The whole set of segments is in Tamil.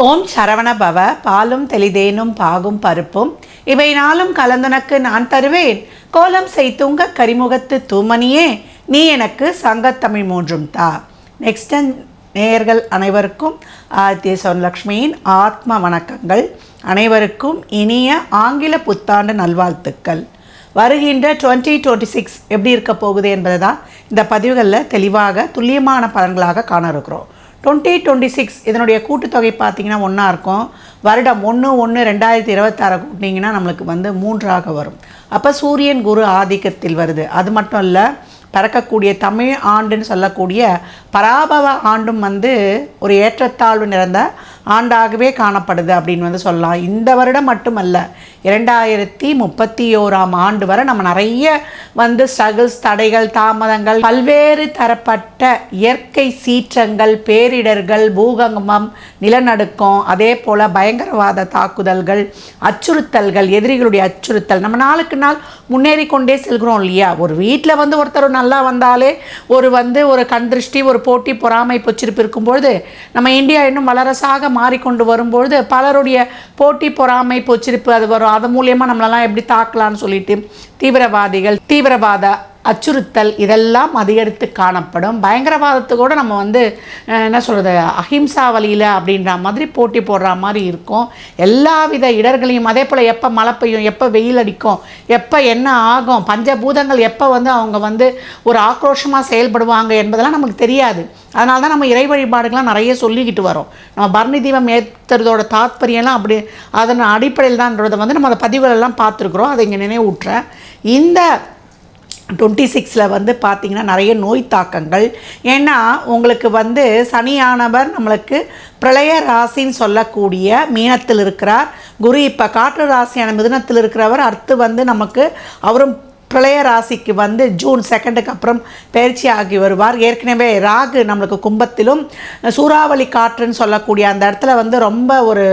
ஓம் சரவண பவ. பாலும் தெளிதேனும் பாகும் பருப்பும் இவை நாளும் கலந்துனக்கு நான் தருவேன். கோலம் செய்துங்க கரிமுகத்து தூமணியே, நீ எனக்கு சங்கத்தமிழ் மூன்றும் தா. நெக்ஸ்ட் நேயர்கள் அனைவருக்கும் ஆதித்ய சொர்ணலக்ஷ்மியின் ஆத்ம வணக்கங்கள். அனைவருக்கும் இனிய ஆங்கில புத்தாண்டு நல்வாழ்த்துக்கள். வருகின்ற 2026 எப்படி இருக்க போகுது என்பதை தான் இந்த பதிவுகளில் தெளிவாக துல்லியமான பலன்களாக காண இருக்கிறோம். 2026 இதனுடைய கூட்டுத்தொகை பார்த்திங்கன்னா ஒன்றா இருக்கும். வருடம் 1/1/2026 கூட்டினீங்கன்னா நம்மளுக்கு 3ஆக வரும். அப்போ சூரியன் குரு ஆதிக்கத்தில் வருது. அது மட்டும் இல்லை, பிறக்கக்கூடிய தமிழ் ஆண்டுன்னு சொல்லக்கூடிய பராபவ ஆண்டும் ஒரு ஏற்றத்தாழ்வு நிறைந்த ஆண்டாகவே காணப்படுது அப்படின்னு சொல்லலாம். இந்த வருடம் மட்டுமல்ல, 2031ஆம் ஆண்டு வரை நம்ம நிறைய ஸ்ட்ரகிள்ஸ், தடைகள், தாமதங்கள், பல்வேறு தரப்பட்ட இயற்கை சீற்றங்கள், பேரிடர்கள், பூகம்பம், நிலநடுக்கம், அதே போல் பயங்கரவாத தாக்குதல்கள், அச்சுறுத்தல்கள், எதிரிகளுடைய அச்சுறுத்தல், நம்ம நாளுக்கு நாள் முன்னேறி கொண்டே செல்கிறோம் இல்லையா? ஒரு வீட்டில் ஒருத்தர் நல்லா வந்தாலே ஒரு கண் திருஷ்டி, ஒரு போட்டி, பொறாமை, பொச்சிருப்பு இருக்கும்பொழுது நம்ம இந்தியா இன்னும் வல்லரசாக மாறிக்கொண்டு வரும்பொழுது பலருடைய போட்டி, பொறாமை, பொச்சிருப்பு அது வரும். அது மூலியமாக நம்மளெல்லாம் எப்படி தாக்கலான்னு சொல்லிட்டு தீவிரவாத அச்சுறுத்தல் இதெல்லாம் அதிகரித்து காணப்படும். பயங்கரவாதத்துக்கூட நம்ம என்ன சொல்கிறது, அஹிம்சா வழியில் அப்படின்ற மாதிரி போட்டி போடுற மாதிரி இருக்கும். எல்லா வித இடர்களையும், அதே போல் எப்போ மழை பெய்யும், எப்போ வெயில் அடிக்கும், எப்போ என்ன ஆகும், பஞ்சபூதங்கள் எப்போ அவங்க ஒரு ஆக்ரோஷமாக செயல்படுவாங்க என்பதெல்லாம் நமக்கு தெரியாது. அதனால தான் நம்ம இறை வழிபாடுகள்லாம் நிறைய சொல்லிக்கிட்டு வரோம். நம்ம பரணி தீபம் ஏற்றுறதோட தாத்பரியம்லாம் அப்படி அதன் அடிப்படையில் தான்ன்றதை நம்ம அந்த பதிவுகளெல்லாம் பார்த்துருக்குறோம். அதை இங்கே நினைவூட்டுறேன். இந்த 26 பார்த்திங்கன்னா நிறைய நோய் தாக்கங்கள். ஏன்னா உங்களுக்கு சனியானவர் நம்மளுக்கு பிரளய ராசின்னு சொல்லக்கூடிய மீனத்தில் இருக்கிறார். குரு இப்போ காற்று ராசியான மிதுனத்தில் இருக்கிறவர். அடுத்து நமக்கு அவரும் பிரளய ராசிக்கு ஜூன் 2க்கு அப்புறம் பயிற்சி ஆகி வருவார். ஏற்கனவே ராகு நம்மளுக்கு கும்பத்திலும் சூறாவளி காற்றுன்னு சொல்லக்கூடிய அந்த இடத்துல ரொம்ப ஒரு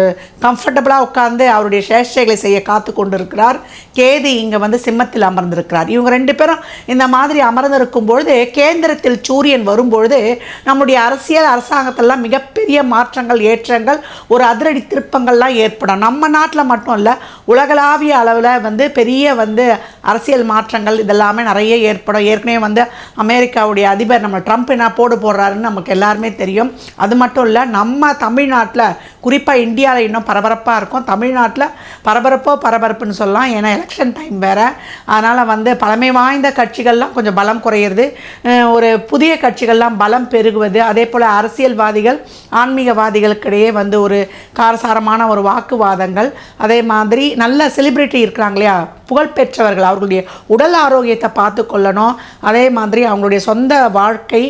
கம்ஃபர்டபுளாக உட்கார்ந்து அவருடைய சேஷ்டைகளை செய்ய காத்து கொண்டு இருக்கிறார். கேது இங்கே சிம்மத்தில் அமர்ந்திருக்கிறார். இவங்க 2 பேரும் இந்த மாதிரி அமர்ந்திருக்கும் பொழுது கேந்திரத்தில் சூரியன் வரும்பொழுது நம்முடைய அரசியல் அரசாங்கத்திலாம் மிகப்பெரிய மாற்றங்கள், ஏற்றங்கள், ஒரு அதிரடி திருப்பங்கள்லாம் ஏற்படும். நம்ம நாட்டில் மட்டும் இல்லை, உலகளாவிய அளவில் பெரிய அரசியல் மாற்றங்கள் இதெல்லாமே நிறைய ஏற்படும். ஏற்கனவே அமெரிக்காவுடைய அதிபர் நம்ம ட்ரம்ப் என்ன போடுறாருன்னு நமக்கு எல்லாருமே தெரியும். அது மட்டும் இல்லை, நம்ம தமிழ்நாட்டில் குறிப்பாக இந்தியாவில் இன்னும் பரபரப்பாக இருக்கும். தமிழ்நாட்டில் பரபரப்புன்னு சொல்லலாம். ஏன்னா எலெக்ஷன் டைம் வேறு. அதனால் பழமை வாய்ந்த கட்சிகள்லாம் கொஞ்சம் பலம் குறையிறது, ஒரு புதிய கட்சிகள்லாம் பலம் பெருகுவது, அதே போல் அரசியல்வாதிகள் ஆன்மீகவாதிகளுக்கிடையே ஒரு காரசாரமான ஒரு வாக்குவாதங்கள், அதே மாதிரி நல்ல செலிப்ரிட்டி இருக்கிறாங்க இல்லையா, புகழ்பெற்றவர்கள், அவர்களுடைய உடல் ஆரோக்கியத்தை பார்த்து கொள்ளணும். அதே மாதிரி அவங்களுடைய சொந்த வாழ்க்கை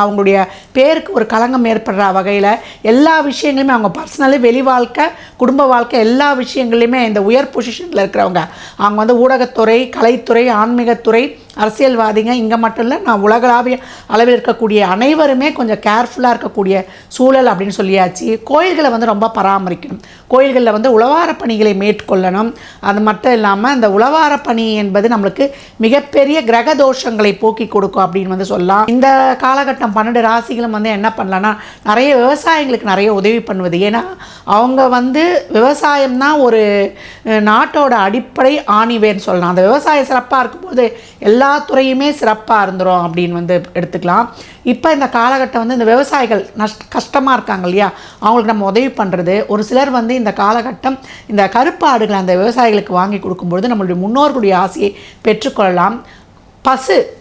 அவங்களுடைய பேருக்கு ஒரு களங்கம் ஏற்படுற வகையில் எல்லா விஷயங்களுமே அவங்க பர்சனலி, வெளி வாழ்க்கை, குடும்ப வாழ்க்கை, எல்லா விஷயங்களையுமே இந்த உயர் பொசிஷனில் இருக்கிறவங்க அவங்க ஊடகத்துறை, கலைத்துறை, ஆன்மீகத்துறை, அரசியல்வாதிங்க, இங்கே மட்டும் இல்லை, நான் உலகளாவிய அளவில் இருக்கக்கூடிய அனைவருமே கொஞ்சம் கேர்ஃபுல்லாக இருக்கக்கூடிய சூழல் அப்படின்னு சொல்லியாச்சு. கோயில்களை ரொம்ப பராமரிக்கணும். கோயில்களில் உழவார பணிகளை மேற்கொள்ளணும். அது மட்டும் இல்லாமல் இந்த உழவார பணி என்பது நம்மளுக்கு மிகப்பெரிய கிரக தோஷங்களை போக்கி கொடுக்கும் அப்படின்னு சொல்லலாம். இந்த காலகட்டம் 12 ராசிகளும் என்ன பண்ணலான்னா, நிறைய விவசாயிகளுக்கு நிறைய உதவி பண்ணுவது. ஏன்னா அவங்க விவசாயம் தான் ஒரு நாட்டோட அடிப்படை ஆணிவேன்னு சொல்லலாம். அந்த விவசாயம் சிறப்பாக இருக்கும்போது எல்லா துறையுமே சிறப்பாக இருந்துரும் அப்படின்னு எடுத்துக்கலாம். இப்போ இந்த காலகட்டம் இந்த விவசாயிகள் கஷ்டமாக இருக்காங்க இல்லையா, அவங்களுக்கு நம்ம உதவி பண்ணுறது. ஒரு சிலர் இந்த காலகட்டம் இந்த கருப்பாடுகளை அந்த விவசாயிகளுக்கு வாங்கி கொடுக்கும்பொழுது நம்மளுடைய முன்னோர்களுடைய ஆசையை பெற்றுக்கொள்ளலாம்.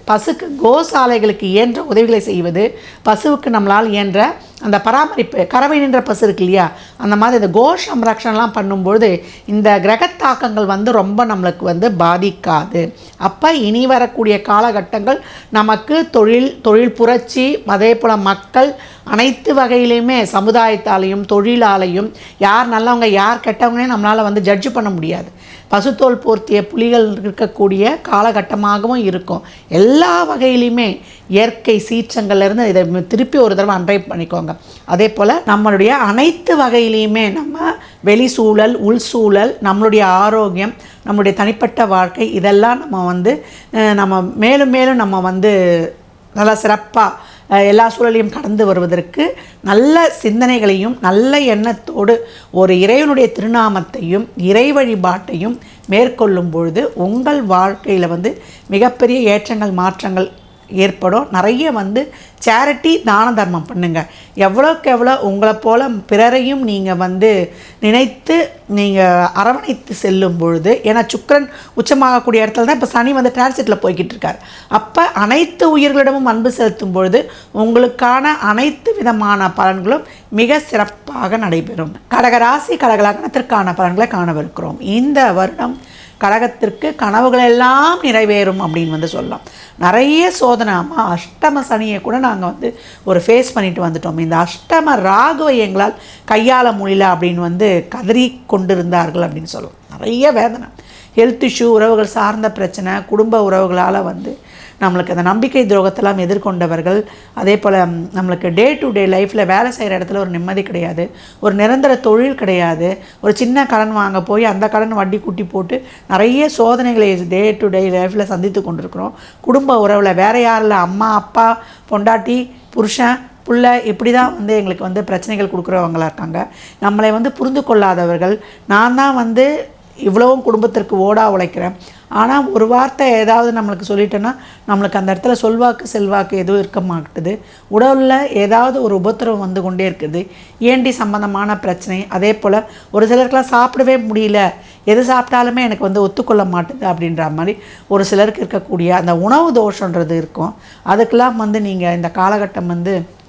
பசுக்கு கோசாலைகளுக்கு இயன்ற உதவிகளை செய்வது, பசுவுக்கு நம்மளால் இயன்ற அந்த பராமரிப்பு, கறவை நின்ற பசு இருக்கு இல்லையா, அந்த மாதிரி இந்த கோ சம்ரக்ஷணெலாம் பண்ணும்பொழுது இந்த கிரகத்தாக்கங்கள் ரொம்ப நம்மளுக்கு பாதிக்காது. அப்போ இனி வரக்கூடிய காலகட்டங்கள் நமக்கு தொழில் புரட்சி, அதே போல் மக்கள் அனைத்து வகையிலையுமே சமுதாயத்தாலையும் தொழிலாலையும் யார் நல்லவங்க யார் கெட்டவங்கன்னே நம்மளால் ஜட்ஜ் பண்ண முடியாது. பசுத்தோல் போர்த்திய புலிகள் இருக்கக்கூடிய காலகட்டமாகவும் இருக்கும். எல்லா வகையிலையுமே இயற்கை சீற்றங்கள்லேருந்து இதை திருப்பி ஒரு தடவை அன்றைப் பண்ணிக்கோங்க. அதே போல் நம்மளுடைய அனைத்து வகையிலையுமே நம்ம வெளி சூழல், உள் சூழல், நம்மளுடைய ஆரோக்கியம், நம்மளுடைய தனிப்பட்ட வாழ்க்கை, இதெல்லாம் நம்ம நம்ம மேலும் மேலும் நம்ம நல்லா சிறப்பாக எல்லா சூழலையும் கடந்து வருவதற்கு நல்ல சிந்தனைகளையும் நல்ல எண்ணத்தோடு ஒரு இறைவனுடைய திருநாமத்தையும் இறை வழிபாட்டையும் மேற்கொள்ளும் பொழுது உங்கள் வாழ்க்கையில் மிகப்பெரிய ஏற்றங்கள் மாற்றங்கள் ஏற்படும். நிறைய சேரிட்டி தான தர்மம் பண்ணுங்கள். எவ்வளோக்கு எவ்வளோ உங்களை போல் பிறரையும் நீங்கள் நினைத்து நீங்கள் அரவணைத்து செல்லும் பொழுது, ஏன்னா சுக்கிரன் உச்சமாகக்கூடிய இடத்துல தான் இப்போ சனி டிரான்சிட்டில் போய்கிட்டு இருக்கார். அப்போ அனைத்து உயிர்களிடமும் அன்பு செலுத்தும் பொழுது உங்களுக்கான அனைத்து விதமான பலன்களும் மிக சிறப்பாக நடைபெறும். கடகராசி கடக லக்னத்திற்கான பலன்களை காணவிருக்கிறோம். இந்த வருடம் கடகத்திற்கு கனவுகளெல்லாம் நிறைவேறும் அப்படின்னு சொல்லலாம். நிறைய சோதனைமா அஷ்டம சனியை கூட நாங்கள் ஒரு ஃபேஸ் பண்ணிட்டு வந்துட்டோம். இந்த அஷ்டம ராகுவை எங்களால் கையாள முடியல அப்படின்னு கதறி கொண்டிருந்தார்கள் அப்படின்னு சொல்லலாம். நிறைய வேதனை, ஹெல்த் இஷ்யூ, உறவுகள் சார்ந்த பிரச்சனை, குடும்ப உறவுகளால் நம்மளுக்கு அந்த நம்பிக்கை துரோகத்தெல்லாம் எதிர்கொண்டவர்கள். அதே போல் நம்மளுக்கு டே டு டே லைஃப்பில் வேலை செய்கிற இடத்துல ஒரு நிம்மதி கிடையாது, ஒரு நிரந்தர தொழில் கிடையாது, ஒரு சின்ன கடன் வாங்க போய் அந்த கடன் வட்டி கூட்டி போட்டு நிறைய சோதனைகளை டே டு டே லைஃப்பில் சந்தித்து கொண்டிருக்கிறோம். குடும்ப உறவில் வேறு யாரில் அம்மா அப்பா பொண்டாட்டி புருஷன் புள்ள இப்படி தான் எங்களுக்கு பிரச்சனைகள் கொடுக்குறவங்களாக இருக்காங்க. நம்மளை புரிந்து கொள்ளாதவர்கள். நான் தான் இவ்வளவும் குடும்பத்திற்கு ஓடா உழைக்கிறேன், ஆனால் ஒரு வார்த்தை ஏதாவது நம்மளுக்கு சொல்லிட்டேன்னா நம்மளுக்கு அந்த இடத்துல சொல்வாக்கு செல்வாக்கு எதுவும் இருக்க மாட்டுது. உடலில் ஏதாவது ஒரு உபத்திரவம் கொண்டே இருக்குது, ஏண்டி சம்பந்தமான பிரச்சனை. அதே போல் ஒரு சிலருக்கெலாம் சாப்பிடவே முடியல, எது சாப்பிட்டாலுமே எனக்கு ஒத்துக்கொள்ள மாட்டுது அப்படின்ற மாதிரி ஒரு சிலருக்கு இருக்கக்கூடிய அந்த உணவு தோஷன்றது இருக்கும். அதுக்கெல்லாம் நீங்கள் இந்த காலகட்டம்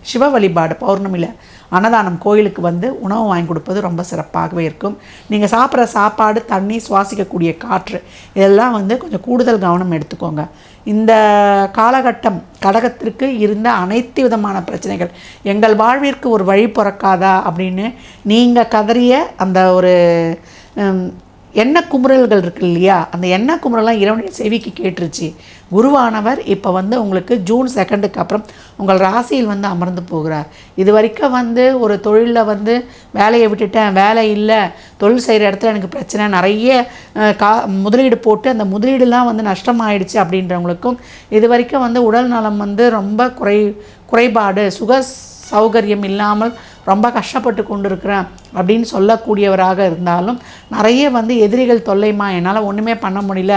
சிவ வழிபாடு பௌர்ணமியில் அன்னதானம் கோயிலுக்கு உணவு வாங்கி கொடுப்பது ரொம்ப சிறப்பாகவே இருக்கும். நீங்கள் சாப்பிட்ற சாப்பாடு, தண்ணி, சுவாசிக்கக்கூடிய காற்று இதெல்லாம் கொஞ்சம் கூடுதல் கவனம் எடுத்துக்கோங்க. இந்த காலகட்டம் கடகத்திற்கு இருந்த அனைத்து விதமான பிரச்சனைகள் எங்கள் வாழ்விற்கு ஒரு வழி பிறக்காதா அப்படின்னு நீங்கள் கதறிய அந்த ஒரு எண்ணெய் குமுறல்கள் இருக்கு இல்லையா, அந்த எண்ணெய் குமுறலாம் இறைவனுடைய செவிக்கு கேட்டுருச்சு. குருவானவர் இப்போ உங்களுக்கு ஜூன் 2க்கு அப்புறம் உங்கள் ராசியில் அமர்ந்து போகிறார். இது வரைக்கும் ஒரு தொழிலில் வேலையை விட்டுட்டேன், வேலை இல்லை, தொழில் செய்கிற இடத்துல எனக்கு பிரச்சனை, நிறைய முதலீடு போட்டு அந்த முதலீடுலாம் நஷ்டமாயிடுச்சு அப்படின்றவங்களுக்கும், இது வரைக்கும் உடல் நலம் ரொம்ப குறைபாடு, சுக சௌகரியம் இல்லாமல் ரொம்ப கஷ்டப்பட்டு கொண்டிருக்கிறேன் அப்படின்னு சொல்லக்கூடியவராக இருந்தாலும், நிறைய எதிரிகள் தொல்லைமா, என்னால் ஒன்றுமே பண்ண முடியல,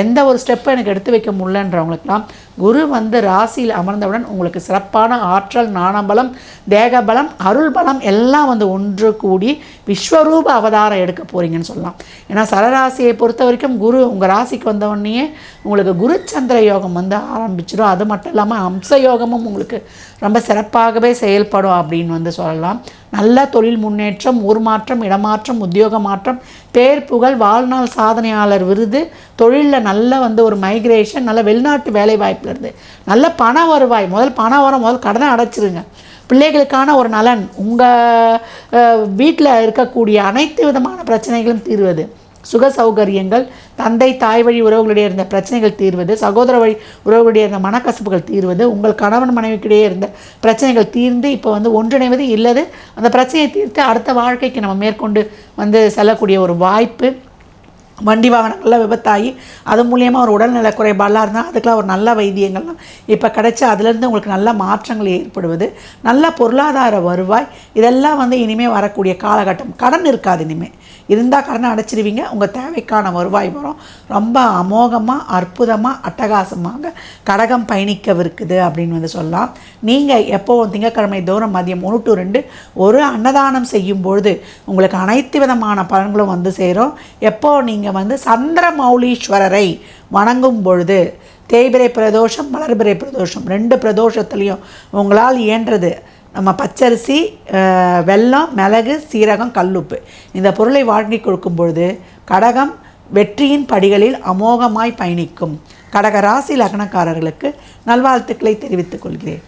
எந்த ஒரு ஸ்டெப்பை எனக்கு எடுத்து வைக்க முடியலன்றவங்களுக்கெல்லாம் குரு ராசியில் அமர்ந்தவுடன் உங்களுக்கு சிறப்பான ஆற்றல், ஞானபலம், தேகபலம், அருள் பலம் எல்லாம் ஒன்று கூடி விஸ்வரூப அவதாரம் எடுக்க போகிறீங்கன்னு சொல்லலாம். ஏன்னா சரராசியை பொறுத்த வரைக்கும் குரு உங்கள் ராசிக்கு வந்தவுடனே உங்களுக்கு குரு சந்திர யோகம் ஆரம்பிச்சிடும். அது மட்டும் இல்லாமல் அம்ச யோகமும் உங்களுக்கு ரொம்ப சிறப்பாகவே செயல்படும் அப்படின்னு சொல்லலாம். நல்ல தொழில் முன்னேற்றம், ஊர் மாற்றம், இடமாற்றம், உத்தியோக மாற்றம், பேர் புகழ், வாழ்நாள் சாதனையாளர் விருது, தொழிலில் நல்ல ஒரு மைக்ரேஷன், நல்ல வெளிநாட்டு வேலை வாய்ப்பில் இருந்து நல்ல பண வருவாய். முதல் கடனை அடைச்சிருங்க. பிள்ளைகளுக்கான ஒரு நலன், உங்கள் வீட்டில் இருக்கக்கூடிய அனைத்து விதமான பிரச்சனைகளும் தீர்வது, சுக சௌகரியங்கள், தந்தை தாய் வழி உறவுகளுடைய இருந்த பிரச்சனைகள் தீர்வது, சகோதர வழி உறவுகளுடைய இருந்த மனக்கசப்புகள் தீர்வது, உங்கள் கணவன் மனைவிக்கிடையே இருந்த பிரச்சனைகள் தீர்ந்து இப்போ ஒன்றிணைவது இல்லது அந்த பிரச்சனையை தீர்த்து அடுத்த வாழ்க்கைக்கு நம்ம மேற்கொண்டு செல்லக்கூடிய ஒரு வாய்ப்பு. வண்டி வாகனங்கள்லாம் விபத்தாகி அது மூலியமாக ஒரு உடல்நல குறைபாடெலாம் இருந்தால் அதுக்கெலாம் ஒரு நல்ல வைத்தியங்கள்லாம் இப்போ கிடச்சி அதுலேருந்து உங்களுக்கு நல்ல மாற்றங்கள் ஏற்படுவது, நல்ல பொருளாதார வருவாய், இதெல்லாம் இனிமேல் வரக்கூடிய காலகட்டம். கடன் இருக்காது, இனிமேல் இருந்தால் கடனை அடைச்சிடுவீங்க. உங்கள் தேவைக்கான வருவாய் வரும். ரொம்ப அமோகமாக அற்புதமாக அட்டகாசமாக கடகம் பயணிக்கவிருக்குது அப்படின்னு சொல்லலாம். நீங்கள் எப்போவும் திங்கட்கிழமை தோறும் மதியம் 1 to 2 ஒரு அன்னதானம் செய்யும்பொழுது உங்களுக்கு அனைத்து விதமான பலன்களும் சேரும். எப்போ நீங்கள் சந்திரமௌலீஸ்வரரை வணங்கும் பொழுது தேய்பிரை பிரதோஷம், வளர்பிறை பிரதோஷம் 2 பிரதோஷத்துலேயும் உங்களால் இயன்றது நம்ம பச்சரிசி, வெல்லம், மிளகு, சீரகம், கல்லுப்பு இந்த பொருளை வாங்கி கொடுக்கும் பொழுது கடகம் வெற்றியின் படிகளில் அமோகமாய் பயணிக்கும். கடக ராசி லக்னக்காரர்களுக்கு நல்வாழ்த்துக்களை தெரிவித்துக் கொள்கிறேன்.